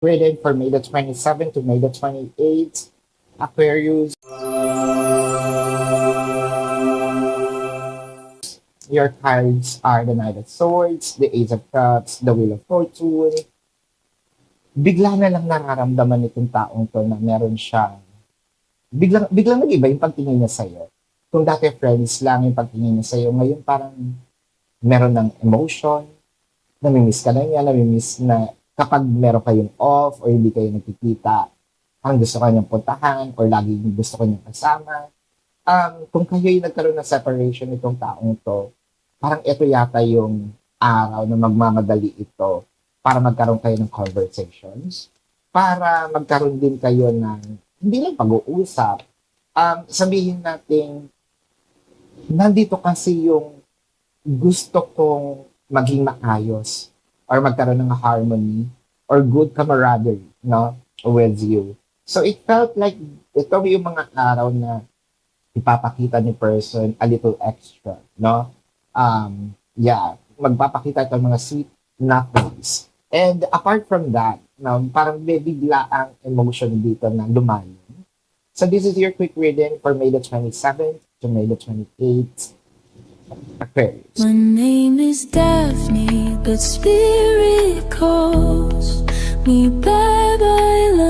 Reading for May the 27th to May the 28th. Aquarius, your cards are the Knight of Swords, the Ace of Cups, the Wheel of Fortune. Bigla na lang nararamdaman nitong taong to na meron siyang biglang nag-iba yung pagtingin niya sa'yo. Kung dati friends lang yung pagtingin niya sa'yo, ngayon parang meron ng emotion, namimiss ka na niya, namimiss na kapag meron kayong off or hindi kayo nagkikita, ang gusto ka niyang puntahan or lagi gusto ko niyang kasama. Kung kayo yung nagkaroon ng separation nitong taong to, parang ito yata yung araw na magmamadali ito para magkaroon kayo ng conversations, para magkaroon din kayo ng hindi lang pag-uusap. Sabihin natin, nandito kasi yung gusto kong maging maayos or magkaroon ng harmony or good camaraderie, no, with you. So it felt like ito yung mga araw na ipapakita ni person a little extra, no? Yeah, magpapakita ito ng mga sweet nothings. And apart from that, no, parang may bigla ang emotion dito na lumayo. So this is your quick reading for May the 27th to May the 28th. Aquarius. My name is Daphne, but spirit calls me bye bye love.